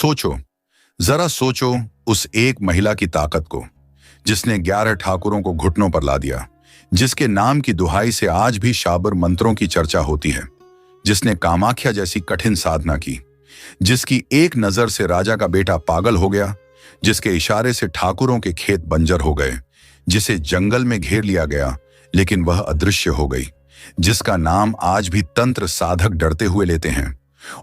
सोचो, जरा सोचो उस एक महिला की ताकत को, जिसने 11 ठाकुरों को घुटनों पर ला दिया, जिसके नाम की दुहाई से आज भी शाबर मंत्रों की चर्चा होती है, जिसने कामाख्या जैसी कठिन साधना की, जिसकी एक नजर से राजा का बेटा पागल हो गया, जिसके इशारे से ठाकुरों के खेत बंजर हो गए, जिसे जंगल में घेर लिया गया लेकिन वह अदृश्य हो गई, जिसका नाम आज भी तंत्र साधक डरते हुए लेते हैं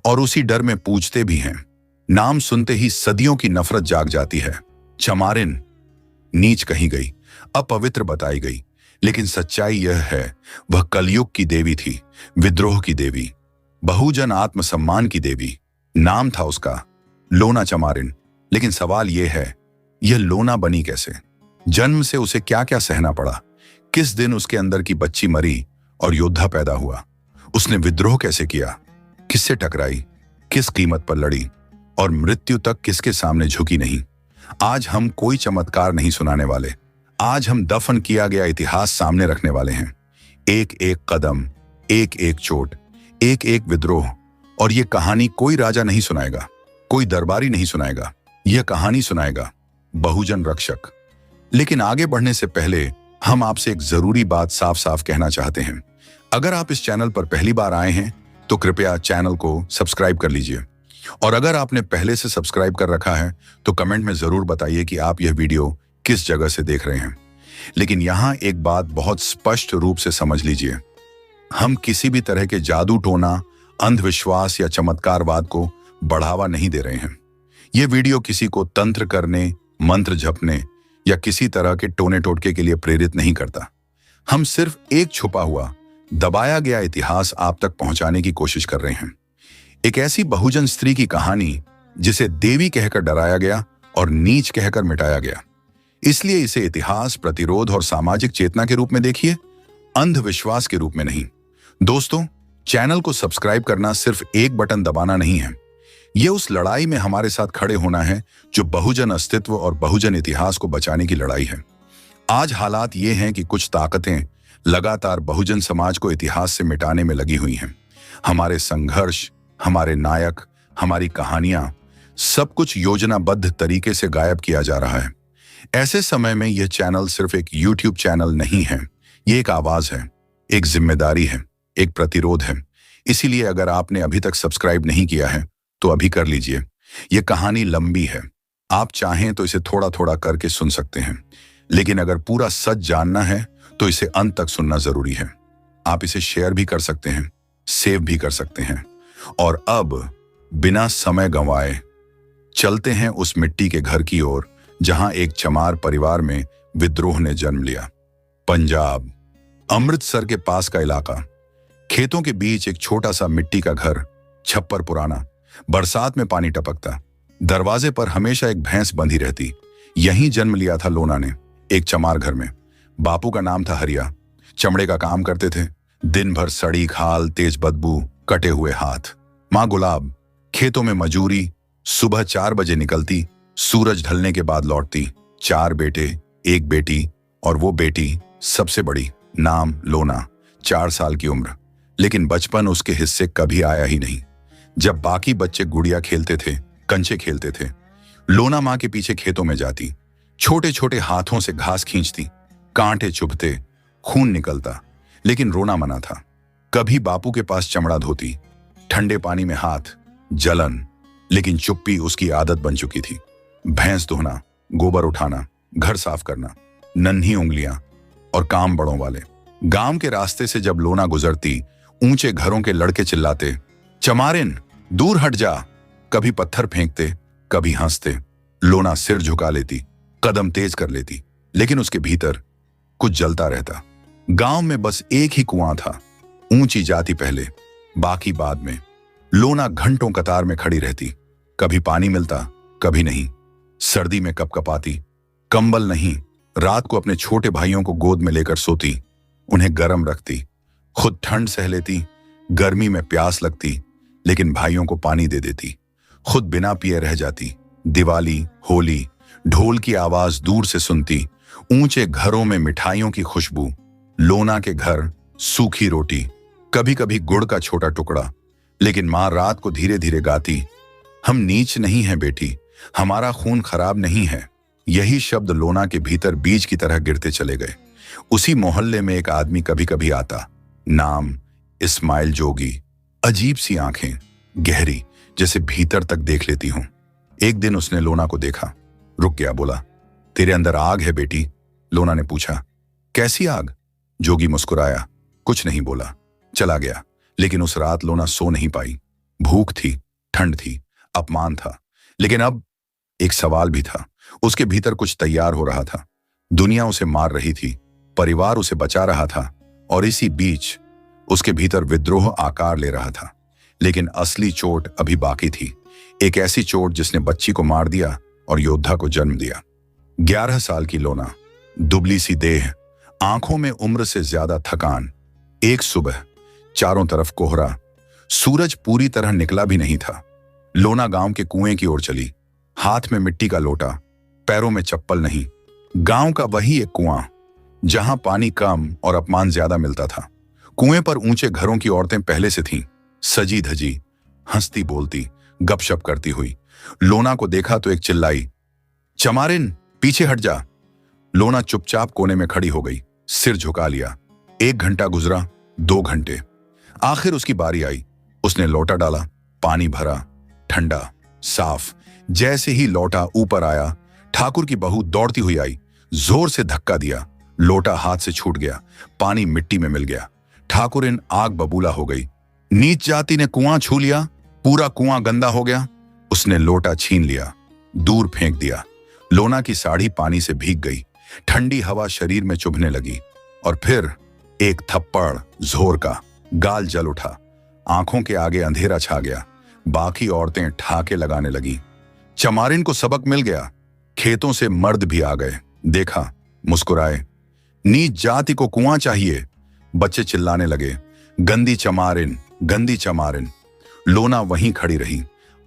और उसी डर में पूजते भी हैं। नाम सुनते ही सदियों की नफरत जाग जाती है। चमारिन नीच कही गई, अपवित्र बताई गई, लेकिन सच्चाई यह है वह कलयुग की देवी थी, विद्रोह की देवी, बहुजन आत्मसम्मान की देवी। नाम था उसका लोना चमारिन। लेकिन सवाल यह है, यह लोना बनी कैसे? जन्म से उसे क्या क्या सहना पड़ा? किस दिन उसके अंदर की बच्ची मरी और योद्धा पैदा हुआ? उसने विद्रोह कैसे किया? किससे टकराई? किस कीमत पर लड़ी? और मृत्यु तक किसके सामने झुकी नहीं? आज हम कोई चमत्कार नहीं सुनाने वाले। आज हम दफन किया गया इतिहास सामने रखने वाले हैं। एक एक कदम, एक एक चोट, एक एक विद्रोह। और यह कहानी कोई राजा नहीं सुनाएगा, कोई दरबारी नहीं सुनाएगा, यह कहानी सुनाएगा बहुजन रक्षक। लेकिन आगे बढ़ने से पहले हम आपसे एक जरूरी बात साफ साफ कहना चाहते हैं। अगर आप इस चैनल पर पहली बार आए हैं तो कृपया चैनल को सब्सक्राइब कर लीजिए, और अगर आपने पहले से सब्सक्राइब कर रखा है तो कमेंट में जरूर बताइए कि आप यह वीडियो किस जगह से देख रहे हैं। लेकिन यहां एक बात बहुत स्पष्ट रूप से समझ लीजिए, हम किसी भी तरह के जादू टोना, अंधविश्वास या चमत्कारवाद को बढ़ावा नहीं दे रहे हैं। यह वीडियो किसी को तंत्र करने, मंत्र जपने या किसी तरह के टोने टोटके के लिए प्रेरित नहीं करता। हम सिर्फ एक छुपा हुआ, दबाया गया इतिहास आप तक पहुंचाने की कोशिश कर रहे हैं। एक ऐसी बहुजन स्त्री की कहानी जिसे देवी कहकर डराया गया और नीच कहकर मिटाया गया। इसलिए इसे इतिहास, प्रतिरोध और सामाजिक चेतना के रूप में देखिए, अंधविश्वास के रूप में नहीं। दोस्तों, चैनल को सब्सक्राइब करना सिर्फ एक बटन दबाना नहीं है, यह उस लड़ाई में हमारे साथ खड़े होना है जो बहुजन अस्तित्व और बहुजन इतिहास को बचाने की लड़ाई है। आज हालात ये हैं कि कुछ ताकतें लगातार बहुजन समाज को इतिहास से मिटाने में लगी हुई हैं। हमारे संघर्ष, हमारे नायक, हमारी कहानियां, सब कुछ योजनाबद्ध तरीके से गायब किया जा रहा है। ऐसे समय में यह चैनल सिर्फ एक YouTube चैनल नहीं है, यह एक आवाज है, एक जिम्मेदारी है, एक प्रतिरोध है। इसीलिए अगर आपने अभी तक सब्सक्राइब नहीं किया है तो अभी कर लीजिए। यह कहानी लंबी है, आप चाहें तो इसे थोड़ा थोड़ा करके सुन सकते हैं, लेकिन अगर पूरा सच जानना है तो इसे अंत तक सुनना जरूरी है। आप इसे शेयर भी कर सकते हैं, सेव भी कर सकते हैं। और अब बिना समय गंवाए चलते हैं उस मिट्टी के घर की ओर जहां एक चमार परिवार में विद्रोह ने जन्म लिया। पंजाब, अमृतसर के पास का इलाका, खेतों के बीच एक छोटा सा मिट्टी का घर, छप्पर पुराना, बरसात में पानी टपकता, दरवाजे पर हमेशा एक भैंस बंधी रहती। यहीं जन्म लिया था लोना ने, एक चमार घर में। बापू का नाम था हरिया, चमड़े का काम करते थे। दिन भर सड़ी खाल, तेज बदबू, कटे हुए हाथ। माँ गुलाब खेतों में मजूरी, सुबह 4 बजे निकलती, सूरज ढलने के बाद लौटती। 4 बेटे, 1 बेटी, और वो बेटी सबसे बड़ी, नाम लोना, 4 साल की उम्र। लेकिन बचपन उसके हिस्से कभी आया ही नहीं। जब बाकी बच्चे गुड़िया खेलते थे, कंचे खेलते थे, लोना माँ के पीछे खेतों में जाती, छोटे छोटे हाथों से घास खींचती, कांटे चुभते, खून निकलता, लेकिन रोना मना था। कभी बापू के पास चमड़ा धोती, ठंडे पानी में हाथ, जलन, लेकिन चुप्पी उसकी आदत बन चुकी थी। भैंस धोना, गोबर उठाना, घर साफ करना, नन्ही उंगलियां और काम बड़ों वाले। गांव के रास्ते से जब लोना गुजरती, ऊंचे घरों के लड़के चिल्लाते, चमारिन दूर हट जा। कभी पत्थर फेंकते, कभी हंसते। लोना सिर झुका लेती, कदम तेज कर लेती, लेकिन उसके भीतर कुछ जलता रहता। गांव में बस एक ही कुआं था, ऊंची जाति पहले, बाकी बाद में। लोना घंटों कतार में खड़ी रहती, कभी पानी मिलता, कभी नहीं। सर्दी में कपकपाती, कंबल नहीं, रात को अपने छोटे भाइयों को गोद में लेकर सोती, उन्हें गर्म रखती, खुद ठंड सह लेती। गर्मी में प्यास लगती, लेकिन भाइयों को पानी दे देती, खुद बिना पिए रह जाती। दिवाली, होली, ढोल की आवाज दूर से सुनती, ऊंचे घरों में मिठाइयों की खुशबू। लोना के घर, सूखी रोटी, कभी कभी गुड़ का छोटा टुकड़ा, लेकिन माँ रात को धीरे धीरे गाती, हम नीच नहीं हैं बेटी, हमारा खून खराब नहीं है। यही शब्द लोना के भीतर बीज की तरह गिरते चले गए। उसी मोहल्ले में एक आदमी कभी कभी आता, नाम इस्माइल जोगी। अजीब सी आंखें, गहरी, जैसे भीतर तक देख लेती हूं। एक दिन उसने लोना को देखा, रुक गया, बोला, तेरे अंदर आग है बेटी। लोना ने पूछा, कैसी आग? जोगी मुस्कुराया, कुछ नहीं बोला, चला गया। लेकिन उस रात लोना सो नहीं पाई। भूख थी, ठंड थी, अपमान था, लेकिन अब एक सवाल भी था। उसके भीतर कुछ तैयार हो रहा था। दुनिया उसे मार रही थी, परिवार उसे बचा रहा था, और इसी बीच उसके भीतर विद्रोह आकार ले रहा था। लेकिन असली चोट अभी बाकी थी, एक ऐसी चोट जिसने बच्ची को मार दिया और योद्धा को जन्म दिया। 11 साल की लोना, दुबली सी देह, आंखों में उम्र से ज्यादा थकान। एक सुबह चारों तरफ कोहरा, सूरज पूरी तरह निकला भी नहीं था। लोना गांव के कुएं की ओर चली, हाथ में मिट्टी का लोटा, पैरों में चप्पल नहीं। गांव का वही एक कुआं जहां पानी कम और अपमान ज्यादा मिलता था। कुएं पर ऊंचे घरों की औरतें पहले से थीं, सजी धजी, हंसती बोलती, गपशप करती हुई। लोना को देखा तो एक चिल्लाई, चमारिन, पीछे हट जा। लोना चुपचाप कोने में खड़ी हो गई, सिर झुका लिया। 1 घंटा गुजरा, 2 घंटे, आखिर उसकी बारी आई। उसने लोटा डाला, पानी भरा, ठंडा, साफ। जैसे ही लोटा ऊपर आया, ठाकुर की बहू दौड़ती हुई आई, जोर से धक्का दिया। लोटा हाथ से छूट गया, पानी मिट्टी में मिल गया। ठाकुरिन आग बबूला हो गई। नीच जाति ने कुआं छू लिया, पूरा कुआं गंदा हो गया। उसने लोटा छीन लिया, दूर फेंक दिया। लोना की साड़ी पानी से भीग गई, ठंडी हवा शरीर में चुभने लगी, और फिर एक थप्पड़ जोर का, गाल जल उठा। आंखों के आगे अंधेरा छा गया। बाकी औरतें ठाके लगाने लगी। चमारिन को सबक मिल गया। खेतों से मर्द भी आ गए, देखा, मुस्कुराए। नीच जाति को कुआं चाहिए। बच्चे चिल्लाने लगे, गंदी चमारिन, गंदी चमारिन। लोना वहीं खड़ी रही,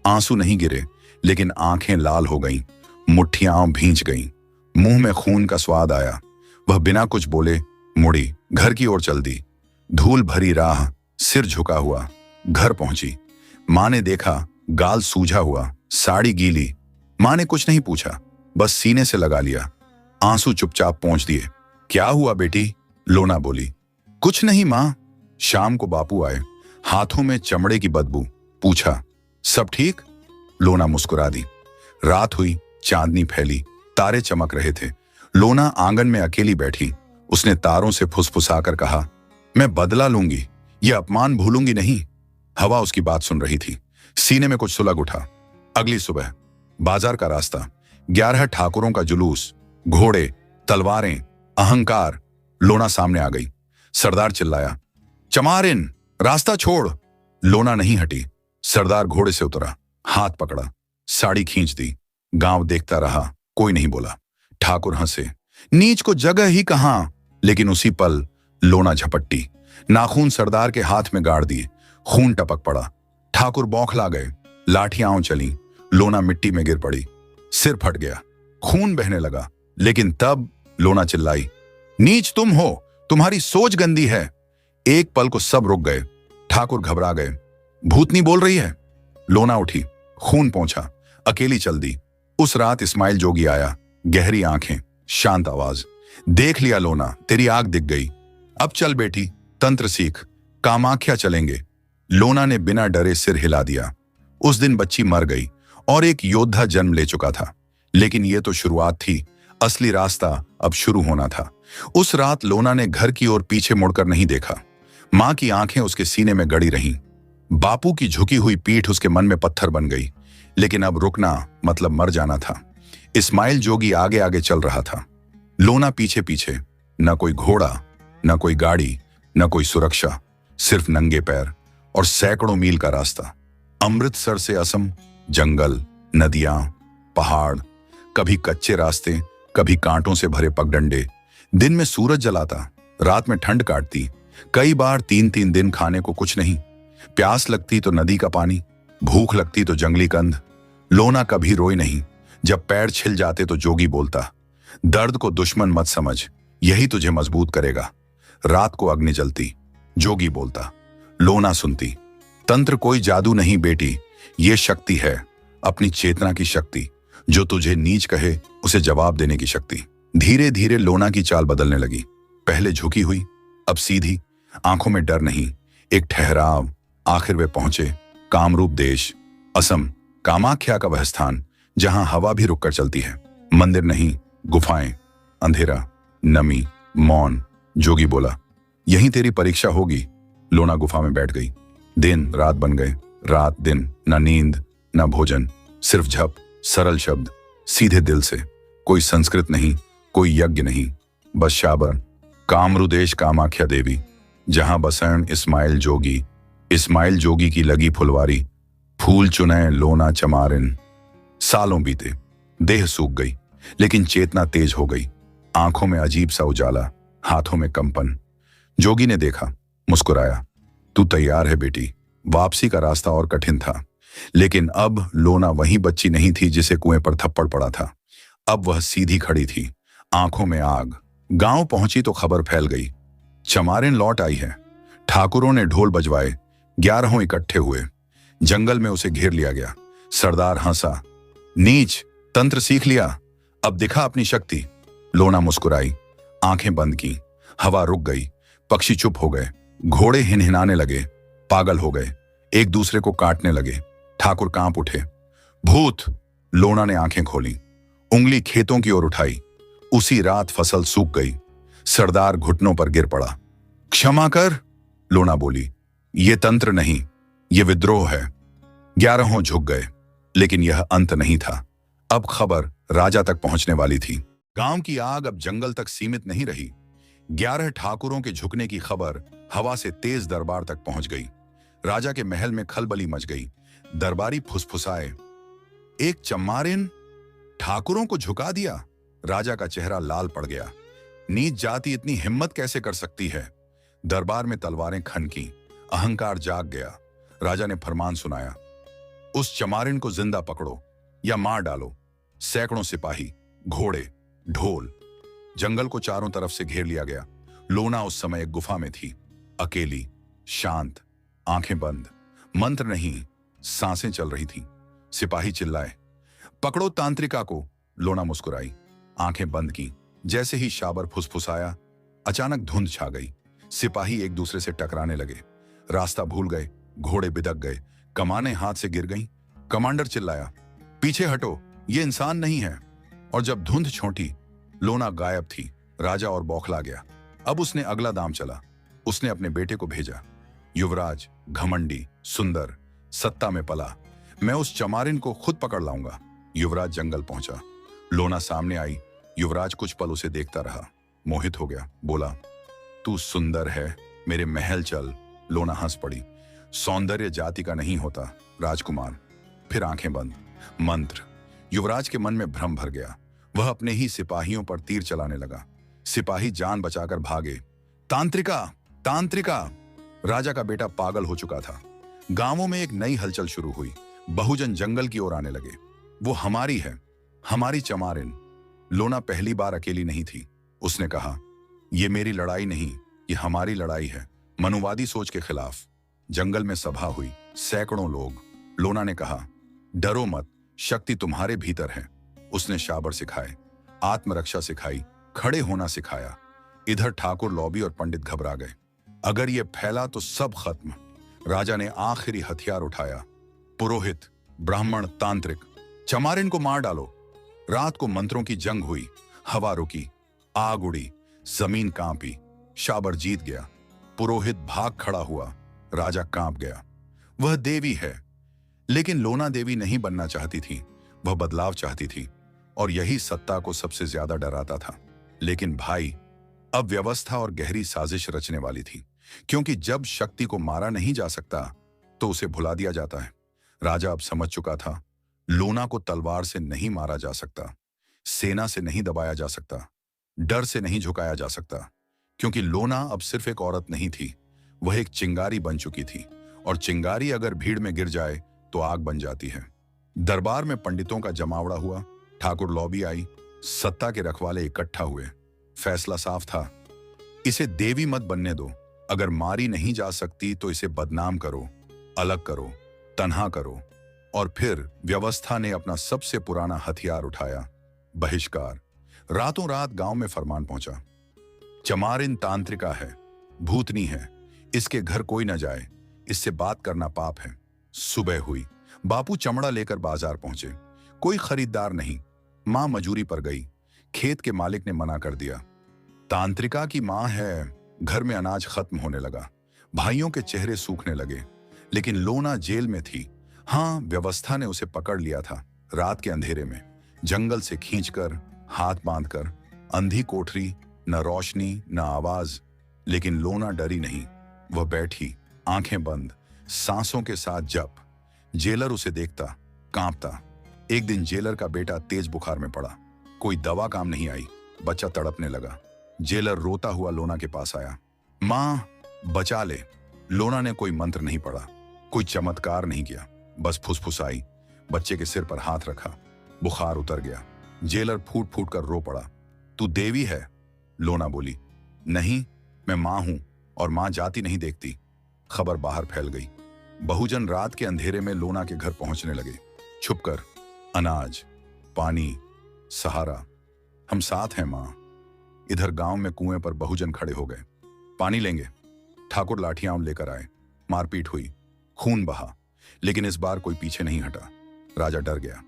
आंसू नहीं गिरे, लेकिन आंखें लाल हो गईं, मुट्ठियां भींच गईं, मुंह में खून का स्वाद आया। वह बिना कुछ बोले मुड़ी, घर की ओर चल दी। धूल भरी राह, सिर झुका हुआ, घर पहुंची। मां ने देखा, गाल सूझा हुआ, साड़ी गीली। मां ने कुछ नहीं पूछा, बस सीने से लगा लिया। आंसू चुपचाप पहुंच दिए। क्या हुआ बेटी? लोना बोली। कुछ नहीं मां। शाम को बापू आए, हाथों में चमड़े की बदबू। पूछा, सब ठीक? लोना मुस्कुरा दी। रात हुई, चांदनी फैली, तारे चमक रहे थे। लोना आंगन में अकेली बैठी। उसने तारों से फुसफुसाकर कहा, मैं बदला लूंगी, यह अपमान भूलूंगी नहीं। हवा उसकी बात सुन रही थी। सीने में कुछ सुलग उठा। अगली सुबह बाजार का रास्ता, 11 ठाकुरों का जुलूस, घोड़े, तलवारें, अहंकार। लोना सामने आ गई। सरदार चिल्लाया, चमारिन, रास्ता छोड़। लोना नहीं हटी। सरदार घोड़े से उतरा, हाथ पकड़ा, साड़ी खींच दी। गांव देखता रहा, कोई नहीं बोला। ठाकुर हंसे, नीच को जगह ही कहां। लेकिन उसी पल लोना झपट्टी, नाखून सरदार के हाथ में गाड़ दिए। खून टपक पड़ा। ठाकुर बौखला गए, लाठियां चली। लोना मिट्टी में गिर पड़ी, सिर फट गया, खून बहने लगा। लेकिन तब लोना चिल्लाई, नीच तुम हो, तुम्हारी सोच गंदी है। एक पल को सब रुक गए। ठाकुर घबरा गए। भूतनी बोल रही है। लोना उठी, खून पहुंचा, अकेली चल दी। उस रात इस्माइल जोगी आया, गहरी आंखें, शांत आवाज, देख लिया लोना, तेरी आग दिख गई, अब चल बेटी, तंत्र सीख, कामाख्या चलेंगे। लोना ने बिना डरे सिर हिला दिया। उस दिन बच्ची मर गई और एक योद्धा जन्म ले चुका था। लेकिन यह तो शुरुआत थी, असली रास्ता अब शुरू होना था। उस रात लोना ने घर की ओर पीछे मुड़कर नहीं देखा। मां की आंखें उसके सीने में गड़ी रहीं। बापू की झुकी हुई पीठ उसके मन में पत्थर बन गई। लेकिन अब रुकना मतलब मर जाना था। इस्माइल जोगी आगे आगे चल रहा था, लोना पीछे पीछे। न कोई घोड़ा, न कोई गाड़ी, न कोई सुरक्षा, सिर्फ नंगे पैर और सैकड़ों मील का रास्ता। अमृतसर से असम, जंगल, नदियां, पहाड़, कभी कच्चे रास्ते, कभी कांटों से भरे पगडंडे। दिन में सूरज जलाता, रात में ठंड काटती। कई बार 3-3 दिन खाने को कुछ नहीं। प्यास लगती तो नदी का पानी, भूख लगती तो जंगली कंद। लोना कभी रोई नहीं। जब पैर छिल जाते तो जोगी बोलता, दर्द को दुश्मन मत समझ, यही तुझे मजबूत करेगा। रात को अग्नि जलती, जोगी बोलता, लोना सुनती, तंत्र कोई जादू नहीं बेटी, ये शक्ति है, अपनी चेतना की शक्ति, जो तुझे नीच कहे उसे जवाब देने की शक्ति। धीरे धीरे लोना की चाल बदलने लगी। पहले झुकी हुई, अब सीधी, आंखों में डर नहीं, एक ठहराव। आखिर वे पहुंचे कामरूप देश, असम, कामाख्या का वह स्थान जहां हवा भी रुककर चलती है। मंदिर नहीं, गुफाएं, अंधेरा, नमी, मौन। जोगी बोला, यहीं तेरी परीक्षा होगी। लोना गुफा में बैठ गई। दिन रात बन गए, रात दिन, न नींद न भोजन, सिर्फ जप, सरल शब्द, सीधे दिल से। कोई संस्कृत नहीं, कोई यज्ञ नहीं, बस शाबर। कामरूदेश कामाख्या देवी, जहां बसैन इस्माइल जोगी की लगी फुलवारी, फूल चुने लोना चमारिन। सालों बीते, देह सूख गई, लेकिन चेतना तेज हो गई। आंखों में अजीब सा उजाला, हाथों में कंपन। जोगी ने देखा, मुस्कुराया, तू तैयार है बेटी। वापसी का रास्ता और कठिन था, लेकिन अब लोना वही बच्ची नहीं थी जिसे कुएं पर थप्पड़ पड़ा था। अब वह सीधी खड़ी थी, आंखों में आग। गांव पहुंची तो खबर फैल गई, चमारिन लौट आई है। ठाकुरों ने ढोल बजवाए, 11 इकट्ठे हुए। जंगल में उसे घेर लिया गया। सरदार हंसा, नीच, तंत्र सीख लिया, अब दिखा अपनी शक्ति। लोना मुस्कुराई, आंखें बंद की। हवा रुक गई, पक्षी चुप हो गए, घोड़े हिनहिनाने लगे, पागल हो गए, एक दूसरे को काटने लगे। ठाकुर कांप उठे। भूत! लोना ने आंखें खोली, उंगली खेतों की ओर उठाई। उसी रात फसल सूख गई। सरदार घुटनों पर गिर पड़ा। क्षमा कर, लोना बोली, ये तंत्र नहीं, ये विद्रोह है। 11 झुक गए, लेकिन यह अंत नहीं था। अब खबर राजा तक पहुंचने वाली थी। गांव की आग अब जंगल तक सीमित नहीं रही। 11 ठाकुरों के झुकने की खबर हवा से तेज दरबार तक पहुंच गई। राजा के महल में खलबली मच गई। दरबारी फुसफुसाए, एक चमारिन ठाकुरों को झुका दिया। राजा का चेहरा लाल पड़ गया। नीच जाति इतनी हिम्मत कैसे कर सकती है? दरबार में तलवारें खनकी, अहंकार जाग गया। राजा ने फरमान सुनाया, उस चमारिन को जिंदा पकड़ो या मार डालो। सैकड़ों सिपाही, घोड़े, ढोल। जंगल को चारों तरफ से घेर लिया गया। लोना उस समय एक गुफा में थी, अकेली, शांत, आंखें बंद। मंत्र नहीं, सांसें चल रही थीं। सिपाही चिल्लाए, पकड़ो तांत्रिका को। लोना मुस्कुराई, आंखें बंद की। जैसे ही शाबर फुसफुसाया, अचानक धुंध छा गई। सिपाही एक दूसरे से टकराने लगे, रास्ता भूल गए, घोड़े बिदक गए, कमानें हाथ से गिर गईं। कमांडर चिल्लाया, पीछे हटो, ये इंसान नहीं है। और जब धुंध छोटी, लोना गायब थी। राजा और बौखला गया। अब उसने अगला दाम चला। उसने अपने बेटे को भेजा, युवराज, घमंडी, सुंदर, सत्ता में पला। मैं उस चमारिन को खुद पकड़ लाऊंगा। युवराज जंगल पहुंचा। लोना सामने आई। युवराज कुछ पल उसे देखता रहा, मोहित हो गया। बोला, तू सुंदर है, मेरे महल चल। लोना हंस पड़ी। सौंदर्य जाति का नहीं होता, राजकुमार। फिर आंखें बंद। मंत्र। युवराज के मन में भ्रम भर गया। वह अपने ही सिपाहियों पर तीर चलाने लगा। सिपाही जान बचाकर भागे। तांत्रिका, तांत्रिका! राजा का बेटा पागल हो चुका था। गांवों में एक नई हलचल शुरू हुई। बहुजन जंगल की ओर आने लगे। वो हमारी है, हमारी चमारिन। लोना पहली बार अकेली नहीं थी। उसने कहा, ये मेरी लड़ाई नहीं, ये हमारी लड़ाई है, मनुवादी सोच के खिलाफ। जंगल में सभा हुई, सैकड़ों लोग। लोना ने कहा, डरो मत, शक्ति तुम्हारे भीतर है। उसने शाबर सिखाए, आत्मरक्षा सिखाई, खड़े होना सिखाया। इधर ठाकुर, लौबी और पंडित घबरा गए। अगर ये फैला तो सब खत्म। राजा ने आखिरी हथियार उठाया। पुरोहित, ब्राह्मण, तांत्रिक, चमारिन को मार डालो। रात को मंत्रों की जंग हुई। हवा रुकी, आग उड़ी, जमीन कांपी। शाबर जीत गया। पुरोहित भाग खड़ा हुआ। राजा कांप गया। वह देवी है, लेकिन लोना देवी नहीं बनना चाहती थी। वह बदलाव चाहती थी, और यही सत्ता को सबसे ज्यादा डराता था। लेकिन भाई, अब व्यवस्था और गहरी साजिश रचने वाली थी, क्योंकि जब शक्ति को मारा नहीं जा सकता तो उसे भुला दिया जाता है। राजा अब समझ चुका था, लोना को तलवार से नहीं मारा जा सकता, सेना से नहीं दबाया जा सकता, डर से नहीं झुकाया जा सकता, क्योंकि लोना अब सिर्फ एक औरत नहीं थी, वह एक चिंगारी बन चुकी थी। और चिंगारी अगर भीड़ में गिर जाए तो आग बन जाती है। दरबार में पंडितों का जमावड़ा हुआ। ठाकुर, लौबी आई। सत्ता के रखवाले इकट्ठा हुए। फैसला साफ था, इसे देवी मत बनने दो। अगर मारी नहीं जा सकती तो इसे बदनाम करो, अलग करो, तन्हा करो। और फिर व्यवस्था ने अपना सबसे पुराना हथियार उठाया, बहिष्कार। रातों रात गांव में फरमान पहुंचा, चमारिन तांत्रिका है, भूतनी है, इसके घर कोई न जाए, इससे बात करना पाप है। सुबह हुई, बापू चमड़ा लेकर बाजार पहुंचे। कोई खरीदार नहीं। मां मजूरी पर गई। खेत के मालिक ने मना कर दिया। तांत्रिका की मां है। घर में अनाज खत्म होने लगा। भाइयों के चेहरे सूखने लगे। लेकिन लोना जेल में थी। हाँ, व्यवस्था ने उसे पकड़ लिया था, रात के अंधेरे में, जंगल से खींचकर, हाथ बांधकर। अंधी कोठरी, न रोशनी न आवाज। लेकिन लोना डरी नहीं। वह बैठी, आंखें बंद, सांसों के साथ जप। जेलर उसे देखता, कांपता। एक दिन जेलर का बेटा तेज बुखार में पड़ा। कोई दवा काम नहीं आई। बच्चा तड़पने लगा। जेलर रोता हुआ लोना के पास आया। मां, बचा ले। लोना ने कोई मंत्र नहीं पढ़ा, कोई चमत्कार नहीं किया, बस फुसफुसाई। बच्चे के सिर पर हाथ रखा। बुखार उतर गया। जेलर फूट फूट कर रो पड़ा। तू देवी है? लोना बोली, नहीं, मैं मां हूं, और मां जाति नहीं देखती। खबर बाहर फैल गई। बहुजन रात के अंधेरे में लोना के घर पहुंचने लगे, छुपकर। अनाज, पानी, सहारा। हम साथ हैं मां। इधर गांव में कुएं पर बहुजन खड़े हो गए। पानी लेंगे। ठाकुर लाठियां लेकर आए। मारपीट हुई, खून बहा। लेकिन इस बार कोई पीछे नहीं हटा। राजा डर गया।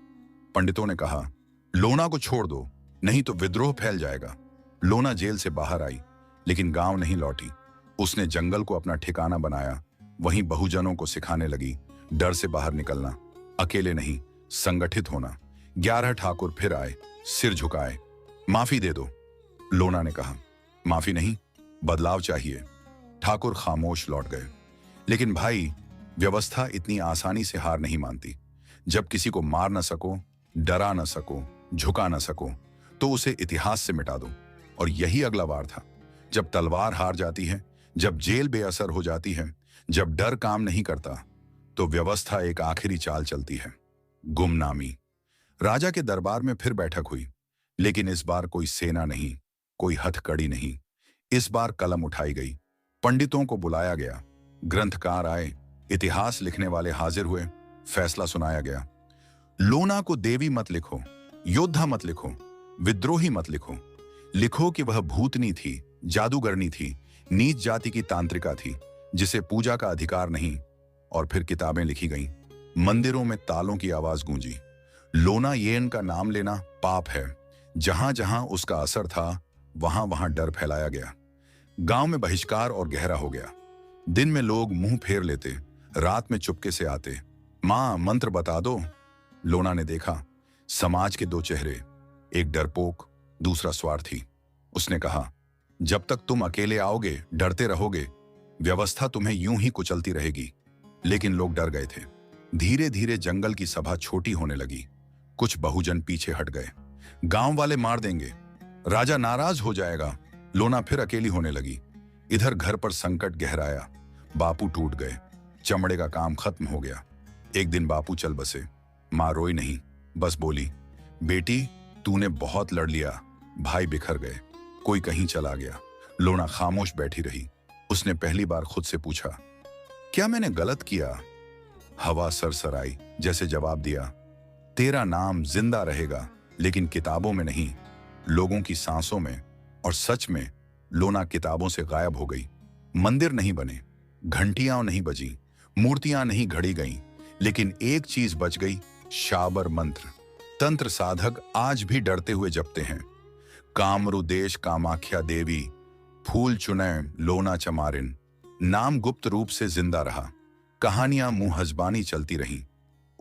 पंडितों ने कहा, लोना को छोड़ दो, नहीं तो विद्रोह फैल जाएगा। लोना जेल से बाहर आई, लेकिन गांव नहीं लौटी। उसने जंगल को अपना ठिकाना बनाया। वहीं बहुजनों को सिखाने लगी, डर से बाहर निकलना, अकेले नहीं, संगठित होना। 11 ठाकुर फिर आए, सिर झुकाए। माफी दे दो, लोना ने कहा। माफी नहीं, बदलाव चाहिए। ठाकुर खामोश लौट गए। लेकिन भाई, व्यवस्था इतनी आसानी से हार नहीं मानती। जब किसी को मार न सको, डरा न सको, झुका न सको, तो उसे इतिहास से मिटा दो। और यही अगला वार था। जब तलवार हार जाती है, जब जेल बेअसर हो जाती है, जब डर काम नहीं करता, तो व्यवस्था एक आखिरी चाल चलती है, गुमनामी। राजा के दरबार में फिर बैठक हुई, लेकिन इस बार कोई सेना नहीं, कोई हथकड़ी नहीं। इस बार कलम उठाई गई, पंडितों को बुलाया गया, ग्रंथकार आए, इतिहास लिखने वाले हाजिर हुए। फैसला सुनाया गया। लोना को देवी मत लिखो, योद्धा मत लिखो, विद्रोही मत लिखो। लिखो कि वह भूतनी थी, जादूगरनी थी, नीच जाति की तांत्रिका थी, जिसे पूजा का अधिकार नहीं। और फिर किताबें लिखी गईं। मंदिरों में तालों की आवाज गूंजी। लोना येन का नाम लेना पाप है। जहां जहां उसका असर था, वहां वहां डर फैलाया गया। गांव में बहिष्कार और गहरा हो गया। दिन में लोग मुंह फेर लेते, रात में चुपके से आते। मां, मंत्र बता दो। लोना ने देखा, समाज के दो चेहरे, एक डरपोक, दूसरा स्वार्थी। उसने कहा, जब तक तुम अकेले आओगे, डरते रहोगे, व्यवस्था तुम्हें यूं ही कुचलती रहेगी। लेकिन लोग डर गए थे। धीरे धीरे जंगल की सभा छोटी होने लगी। कुछ बहुजन पीछे हट गए। गांव वाले मार देंगे, राजा नाराज हो जाएगा। लोना फिर अकेली होने लगी। इधर घर पर संकट गहराया। बापू टूट गए, चमड़े का काम खत्म हो गया। एक दिन बापू चल बसे। मां रोई नहीं, बस बोली, बेटी, तूने बहुत लड़ लिया। भाई बिखर गए, कोई कहीं चला गया। लोना खामोश बैठी रही। उसने पहली बार खुद से पूछा, क्या मैंने गलत किया? हवा सरसराई, जैसे जवाब दिया, तेरा नाम जिंदा रहेगा, लेकिन किताबों में नहीं, लोगों की सांसों में। और सच में लोना किताबों से गायब हो गई। मंदिर नहीं बने, घंटियां नहीं बजी, मूर्तियां नहीं घड़ी गईं, लेकिन एक चीज बच गई, शाबर मंत्र। तंत्र साधक आज भी डरते हुए जपते हैं, कामरु देश कामाख्या देवी, फूल चुने लोना चमारिन। नाम गुप्त रूप से जिंदा रहा। कहानियां मुंहजबानी चलती रहीं।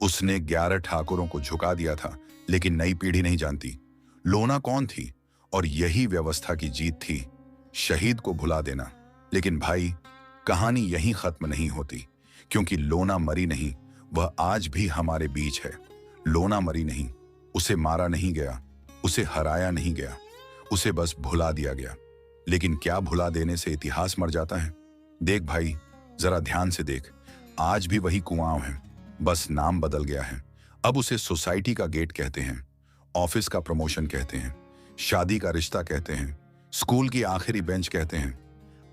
उसने 11 ठाकुरों को झुका दिया था, लेकिन नई पीढ़ी नहीं जानती लोना कौन थी। और यही व्यवस्था की जीत थी, शहीद को भुला देना। लेकिन भाई, कहानी यहीं खत्म नहीं होती, क्योंकि लोना मरी नहीं, वह आज भी हमारे बीच है। लोना मरी नहीं, उसे मारा नहीं गया, उसे हराया नहीं गया, उसे बस भुला दिया गया। लेकिन क्या भुला देने से इतिहास मर जाता है? देख भाई, जरा ध्यान से देख, आज भी वही कुआं है, बस नाम बदल गया है। अब उसे सोसाइटी का गेट कहते हैं, ऑफिस का प्रमोशन कहते हैं, शादी का रिश्ता कहते हैं, स्कूल की आखिरी बेंच कहते हैं।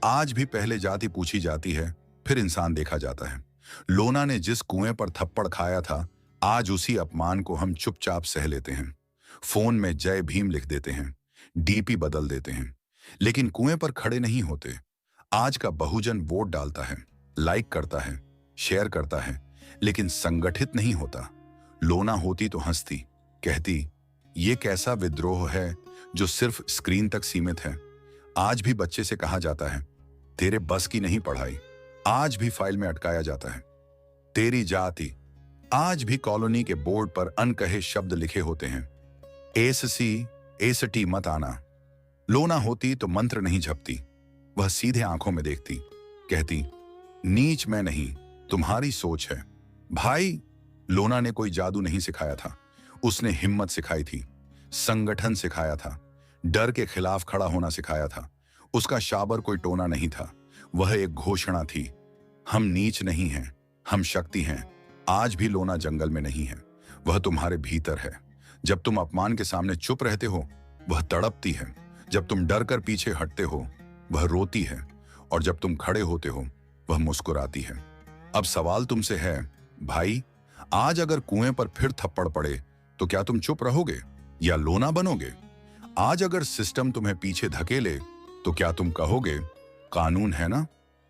आज भी पहले जाति पूछी जाती है, फिर इंसान देखा जाता है। लोना ने जिस कुएं पर थप्पड़ खाया था, आज उसी अपमान को हम चुपचाप सह लेते हैं, फोन में जय भीम लिख देते हैं, डीपी बदल देते हैं, लेकिन कुएं पर खड़े नहीं होते। आज का बहुजन वोट डालता है, लाइक करता है, शेयर करता है, लेकिन संगठित नहीं होता। लोना होती तो हंसती, कहती ये कैसा विद्रोह है जो सिर्फ स्क्रीन तक सीमित है। आज भी बच्चे से कहा जाता है तेरे बस की नहीं पढ़ाई, आज भी फाइल में अटकाया जाता है तेरी जाति। आज भी कॉलोनी के बोर्ड पर अनकहे शब्द लिखे होते हैं, एससी एसटी मत आना। लोना होती तो मंत्र नहीं झपती, वह सीधे आंखों में देखती, कहती नीच मैं नहीं, तुम्हारी सोच है। भाई, लोना ने कोई जादू नहीं सिखाया था, उसने हिम्मत सिखाई थी, संगठन सिखाया था, डर के खिलाफ खड़ा होना सिखाया था। उसका शाबर कोई टोना नहीं था, वह एक घोषणा थी, हम नीच नहीं हैं, हम शक्ति हैं। आज भी लोना जंगल में नहीं है, वह तुम्हारे भीतर है। जब तुम अपमान के सामने चुप रहते हो, वह तड़पती है। जब तुम डर कर पीछे हटते हो, वह रोती है। और जब तुम खड़े होते हो, वह मुस्कुराती है। अब सवाल तुमसे है, भाई, आज अगर कुएं पर फिर थप्पड़ पड़े तो क्या तुम चुप रहोगे या लोना बनोगे? आज अगर सिस्टम तुम्हें पीछे धकेले तो क्या तुम कहोगे कानून है ना,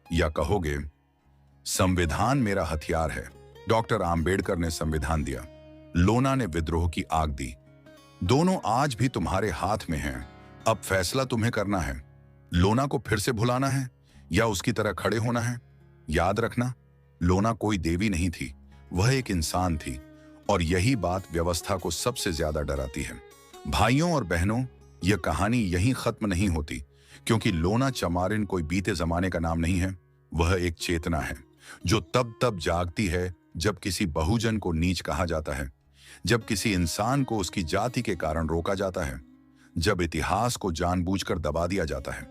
या कहोगे संविधान मेरा हथियार है? डॉक्टर आंबेडकर ने संविधान दिया, लोना ने विद्रोह की आग दी। दोनों आज भी तुम्हारे हाथ में हैं। अब फैसला तुम्हें करना है, लोना को फिर से भुलाना है या उसकी तरह खड़े होना है। याद रखना, लोना कोई देवी नहीं थी, वह एक इंसान थी, और यही बात व्यवस्था को सबसे ज्यादा डराती है। भाइयों और बहनों, यह कहानी यहीं खत्म नहीं होती, क्योंकि लोना चमारिन कोई बीते जमाने का नाम नहीं है। वह एक चेतना है जो तब तब जागती है जब किसी बहुजन को नीच कहा जाता है, जब किसी इंसान को उसकी जाति के कारण रोका जाता है, जब इतिहास को जानबूझकर दबा दिया जाता है।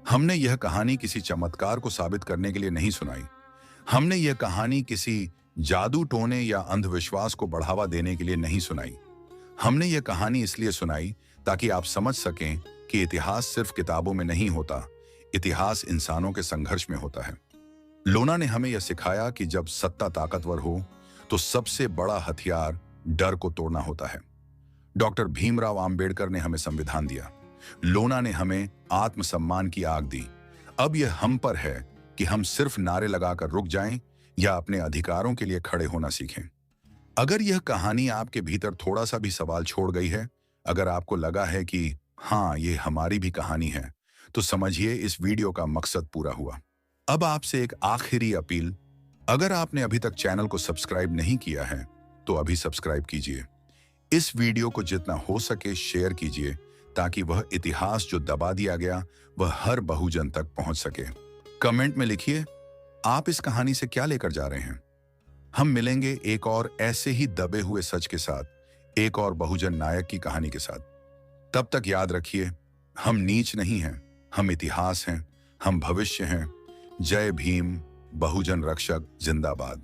हमने यह कहानी किसी चमत्कार को साबित करने के लिए नहीं सुनाई। हमने यह कहानी किसी जादू टोने या अंधविश्वास को बढ़ावा देने के लिए नहीं सुनाई। हमने यह कहानी इसलिए सुनाई ताकि आप समझ सकें कि इतिहास सिर्फ किताबों में नहीं होता, इतिहास इंसानों के संघर्ष में होता है। लोना ने हमें यह सिखाया कि जब सत्ता ताकतवर हो तो सबसे बड़ा हथियार डर को तोड़ना होता है। डॉक्टर भीमराव आंबेडकर ने हमें संविधान दिया, लोना ने हमें आत्मसम्मान की आग दी। अब यह हम पर है कि हम सिर्फ नारे लगाकर रुक जाएं या अपने अधिकारों के लिए खड़े होना सीखें। अगर यह कहानी आपके भीतर थोड़ा सा भी सवाल छोड़ गई है, अगर आपको लगा है कि हाँ, ये हमारी भी कहानी है, तो समझिए इस वीडियो का मकसद पूरा हुआ। अब आपसे एक आखिरी अपील, अगर आपने अभी तक चैनल को सब्सक्राइब नहीं किया है तो अभी सब्सक्राइब कीजिए। इस वीडियो को जितना हो सके शेयर कीजिए, ताकि वह इतिहास जो दबा दिया गया वह हर बहुजन तक पहुंच सके। कमेंट में लिखिए आप इस कहानी से क्या लेकर जा रहे हैं। हम मिलेंगे एक और ऐसे ही दबे हुए सच के साथ, एक और बहुजन नायक की कहानी के साथ। तब तक याद रखिए, हम नीच नहीं हैं, हम इतिहास हैं, हम भविष्य हैं। जय भीम, बहुजन रक्षक जिंदाबाद।